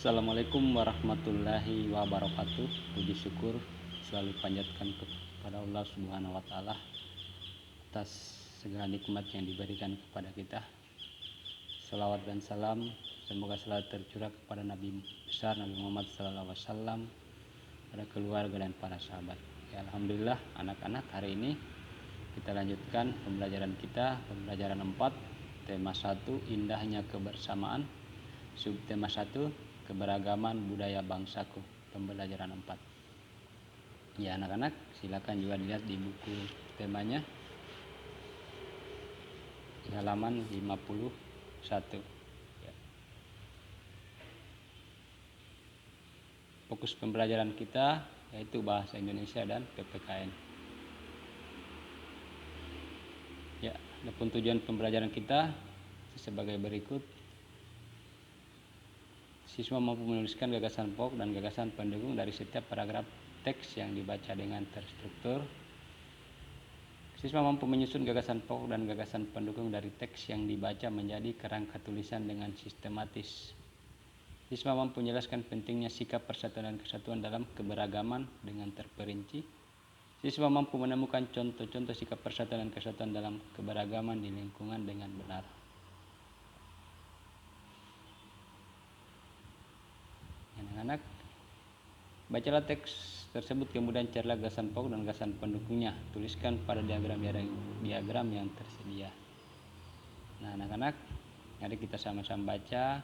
Assalamualaikum warahmatullahi wabarakatuh. Puji syukur selalu panjatkan kepada Allah Subhanahu wa taala atas segala nikmat yang diberikan kepada kita. Salawat dan salam semoga selalu tercurah kepada Nabi besar Nabi Muhammad SAW, pada keluarga dan para sahabat. Ya, alhamdulillah anak-anak, hari ini kita lanjutkan pembelajaran kita, pembelajaran 4, tema 1 indahnya kebersamaan, subtema 1 keberagaman budaya bangsaku, pembelajaran 4. Ya anak-anak, silakan juga dilihat di buku temanya di halaman 51. Ya. Fokus pembelajaran kita yaitu bahasa Indonesia dan PPKN. Ya, adapun tujuan pembelajaran kita sebagai berikut. Siswa mampu menuliskan gagasan pokok dan gagasan pendukung dari setiap paragraf teks yang dibaca dengan terstruktur. Siswa mampu menyusun gagasan pokok dan gagasan pendukung dari teks yang dibaca menjadi kerangka tulisan dengan sistematis. Siswa mampu menjelaskan pentingnya sikap persatuan dan kesatuan dalam keberagaman dengan terperinci. Siswa mampu menemukan contoh-contoh sikap persatuan dan kesatuan dalam keberagaman di lingkungan dengan benar. Anak-anak, bacalah teks tersebut, kemudian carilah gagasan pokok dan gagasan pendukungnya. Tuliskan pada diagram yang tersedia. Nah anak-anak, mari kita sama-sama baca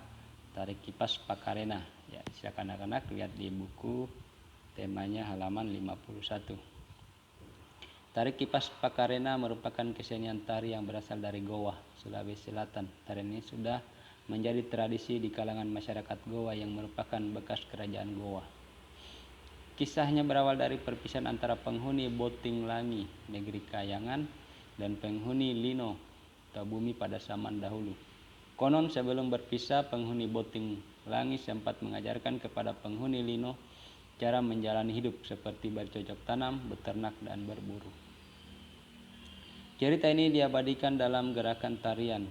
Tarik Kipas Pakarena. Ya, silakan anak-anak lihat di buku temanya halaman 51. Tarik Kipas Pakarena merupakan kesenian tari yang berasal dari Goa, Sulawesi Selatan. Tarian ini sudah menjadi tradisi di kalangan masyarakat Goa yang merupakan bekas kerajaan Goa. Kisahnya berawal dari perpisahan antara penghuni Boting Langi, negeri Kayangan, dan penghuni Lino, Tabumi pada zaman dahulu. Konon sebelum berpisah, penghuni Boting Langi sempat mengajarkan kepada penghuni Lino cara menjalani hidup seperti bercocok tanam, beternak, dan berburu. Cerita ini diabadikan dalam gerakan tarian.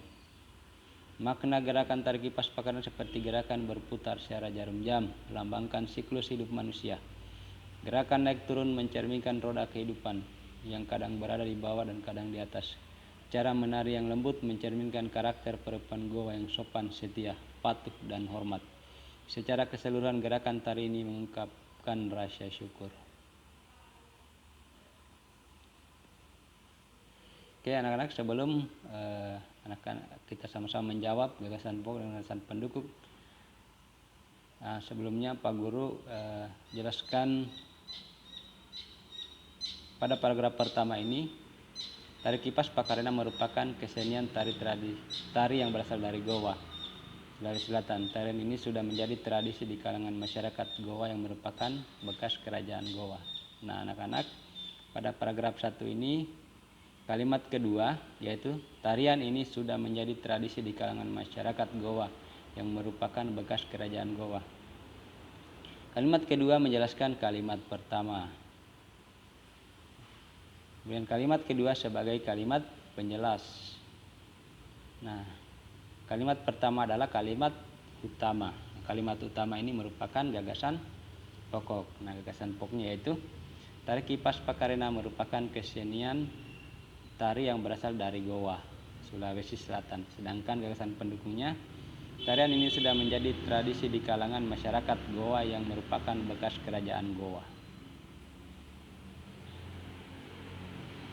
Makna gerakan tarik kipas pakarena seperti gerakan berputar secara jarum jam, melambangkan siklus hidup manusia. Gerakan naik turun mencerminkan roda kehidupan yang kadang berada di bawah dan kadang di atas. Cara menari yang lembut mencerminkan karakter perempuan Goa yang sopan, setia, patuh, dan hormat. Secara keseluruhan gerakan tari ini mengungkapkan rasa syukur. Oke anak-anak, sebelum anak-anak kita sama-sama menjawab gagasan pokok dan gagasan pendukung, sebelumnya Pak Guru jelaskan pada paragraf pertama ini, Tarik Kipas Pakarena merupakan kesenian tari yang berasal dari Goa, Sulawesi Selatan. Tarian ini sudah menjadi tradisi di kalangan masyarakat Goa yang merupakan bekas kerajaan Goa. Nah anak-anak, pada paragraf 1 ini kalimat kedua, yaitu tarian ini sudah menjadi tradisi di kalangan masyarakat Goa yang merupakan bekas kerajaan Goa. Kalimat kedua menjelaskan kalimat pertama. Kemudian kalimat kedua sebagai kalimat penjelas. Nah, kalimat pertama adalah kalimat utama. Kalimat utama ini merupakan gagasan pokok. Nah, gagasan pokoknya yaitu Tarik Kipas Pakarena merupakan kesenian tari yang berasal dari Goa, Sulawesi Selatan. Sedangkan gagasan pendukungnya, tarian ini sudah menjadi tradisi di kalangan masyarakat Goa yang merupakan bekas kerajaan Goa.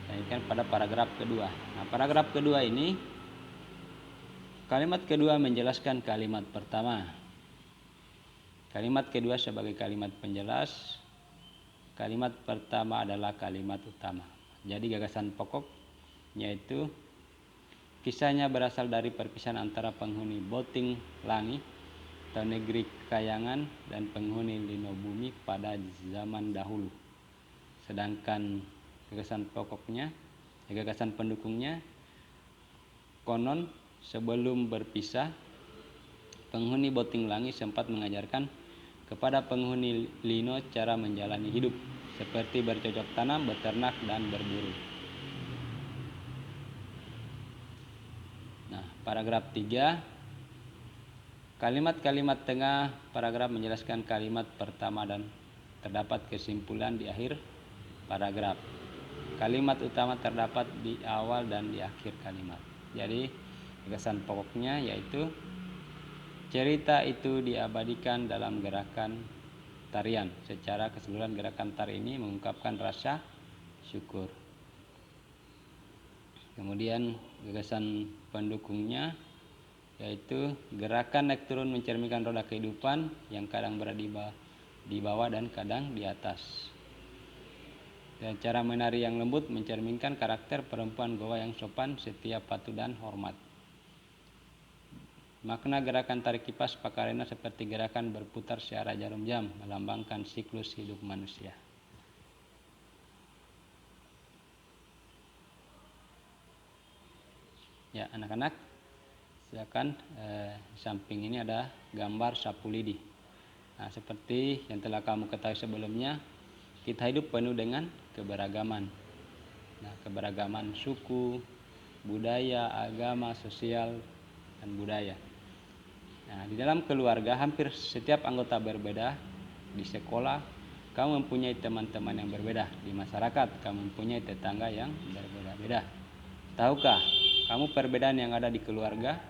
Ini kan pada paragraf kedua. Nah, paragraf kedua ini, kalimat kedua menjelaskan kalimat pertama. Kalimat kedua sebagai kalimat penjelas. Kalimat pertama adalah kalimat utama. Jadi gagasan pokok yaitu kisahnya berasal dari perpisahan antara penghuni Boting Langi atau negeri Kayangan dan penghuni Lino Bumi pada zaman dahulu. Sedangkan gagasan pokoknya, gagasan pendukungnya, konon sebelum berpisah, penghuni Boting Langi sempat mengajarkan kepada penghuni Lino cara menjalani hidup seperti bercocok tanam, beternak, dan berburu. Paragraf 3, Kalimat-kalimat tengah paragraf menjelaskan kalimat pertama dan terdapat kesimpulan di akhir paragraf. Kalimat utama terdapat di awal dan di akhir kalimat. Jadi gagasan pokoknya yaitu cerita itu diabadikan dalam gerakan tarian. Secara keseluruhan gerakan tari ini mengungkapkan rasa syukur. Kemudian gagasan pendukungnya yaitu gerakan naik turun mencerminkan roda kehidupan yang kadang berada di bawah dan kadang di atas. Dan cara menari yang lembut mencerminkan karakter perempuan Goa yang sopan, setia, patuh, dan hormat. Makna gerakan tarik kipas Pakarena seperti gerakan berputar searah jarum jam, melambangkan siklus hidup manusia. Ya, anak-anak, silakan samping ini ada gambar sapu lidi. Nah, seperti yang telah kamu ketahui sebelumnya, kita hidup penuh dengan keberagaman. Nah, keberagaman suku, budaya, agama, sosial, dan budaya. Nah, di dalam keluarga hampir setiap anggota berbeda. Di sekolah kamu mempunyai teman-teman yang berbeda. Di masyarakat kamu mempunyai tetangga yang berbeda-beda. Tahukah kamu perbedaan yang ada di keluarga,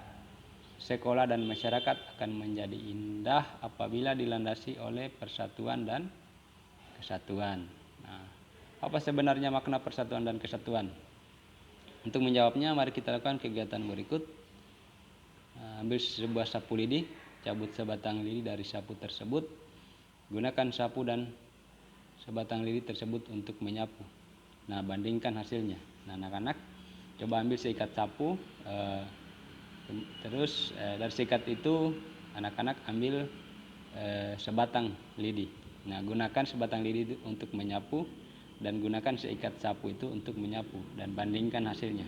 sekolah, dan masyarakat akan menjadi indah apabila dilandasi oleh persatuan dan kesatuan. Nah, apa sebenarnya makna persatuan dan kesatuan? Untuk menjawabnya, mari kita lakukan kegiatan berikut. Ambil sebuah sapu lidi, cabut sebatang lidi dari sapu tersebut. Gunakan sapu dan sebatang lidi tersebut untuk menyapu. Nah, bandingkan hasilnya. Nah, anak-anak, coba ambil seikat sapu. Terus dari seikat itu, anak-anak ambil sebatang lidi. Nah, gunakan sebatang lidi untuk menyapu dan gunakan seikat sapu itu untuk menyapu dan bandingkan hasilnya.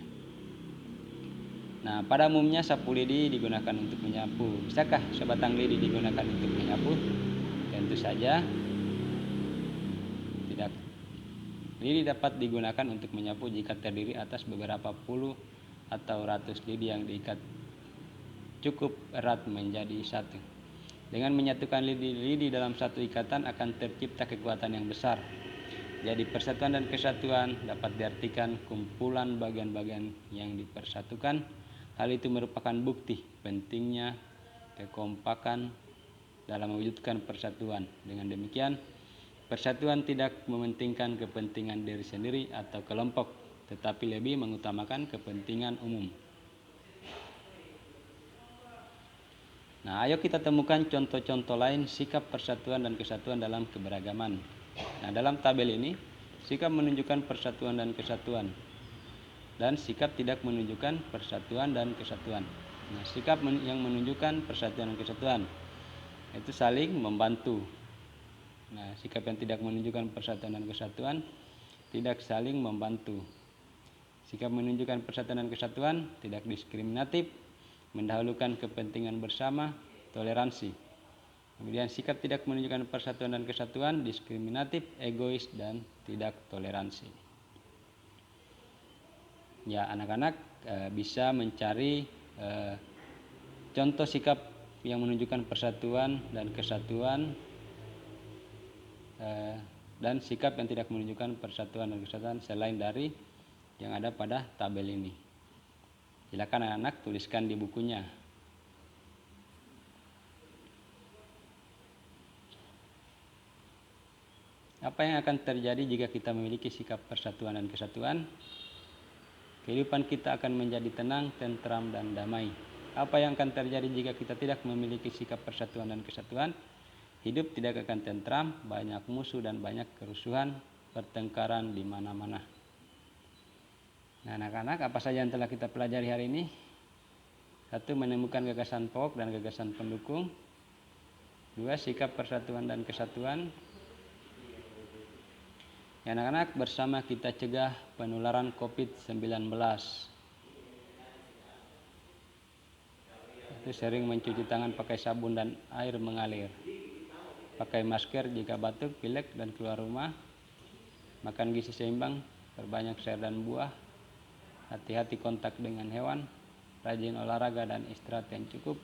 Nah, pada umumnya sapu lidi digunakan untuk menyapu. Bisakah sebatang lidi digunakan untuk menyapu? Tentu saja tidak. Lidi dapat digunakan untuk menyapu jika terdiri atas beberapa puluh atau ratus lidi yang diikat cukup erat menjadi satu. Dengan menyatukan lidi-lidi dalam satu ikatan akan tercipta kekuatan yang besar. Jadi persatuan dan kesatuan dapat diartikan kumpulan bagian-bagian yang dipersatukan. Hal itu merupakan bukti pentingnya kekompakan dalam mewujudkan persatuan. Dengan demikian, persatuan tidak mementingkan kepentingan diri sendiri atau kelompok, tetapi lebih mengutamakan kepentingan umum. Nah, ayo kita temukan contoh-contoh lain sikap persatuan dan kesatuan dalam keberagaman. Nah, dalam tabel ini, sikap menunjukkan persatuan dan kesatuan, dan sikap tidak menunjukkan persatuan dan kesatuan. Nah, sikap yang menunjukkan persatuan dan kesatuan itu saling membantu. Nah, sikap yang tidak menunjukkan persatuan dan kesatuan tidak saling membantu. Sikap menunjukkan persatuan dan kesatuan tidak diskriminatif, mendahulukan kepentingan bersama, toleransi. Kemudian sikap tidak menunjukkan persatuan dan kesatuan, diskriminatif, egois, dan tidak toleransi. Ya, anak-anak bisa mencari contoh sikap yang menunjukkan persatuan dan kesatuan dan sikap yang tidak menunjukkan persatuan dan kesatuan selain dari yang ada pada tabel ini. Silakan anak-anak tuliskan di bukunya. Apa yang akan terjadi jika kita memiliki sikap persatuan dan kesatuan? Kehidupan kita akan menjadi tenang, tentram, dan damai. Apa yang akan terjadi jika kita tidak memiliki sikap persatuan dan kesatuan? Hidup tidak akan tentram, banyak musuh dan banyak kerusuhan, pertengkaran di mana-mana. Nah, anak-anak, apa saja yang telah kita pelajari hari ini? 1. Menemukan gagasan pokok dan gagasan pendukung. 2. Sikap persatuan dan kesatuan. Ya, anak-anak, bersama kita cegah penularan COVID-19. Itu sering mencuci tangan pakai sabun dan air mengalir. Pakai masker jika batuk, pilek, dan keluar rumah. Makan gizi seimbang, perbanyak sayur dan buah. Hati-hati kontak dengan hewan. Rajin olahraga dan istirahat yang cukup.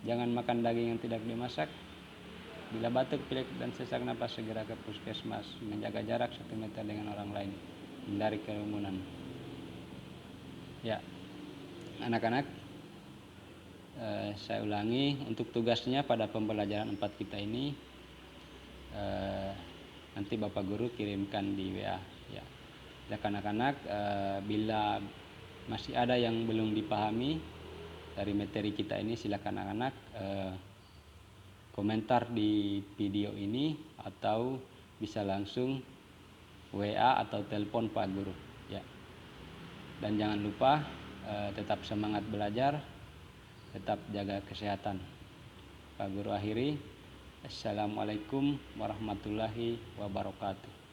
Jangan makan daging yang tidak dimasak. Bila batuk, pilek, dan sesak napas, segera ke puskesmas. Menjaga jarak 1 meter dengan orang lain. Hindari kerumunan. Ya, anak-anak, saya ulangi, untuk tugasnya pada pembelajaran 4 kita ini, nanti Bapak Guru kirimkan di WA. Ya, anak-anak, bila masih ada yang belum dipahami dari materi kita ini, silakan anak-anak komentar di video ini atau bisa langsung WA atau telepon Pak Guru. Ya, dan jangan lupa tetap semangat belajar, tetap jaga kesehatan. Pak Guru akhiri, Assalamualaikum warahmatullahi wabarakatuh.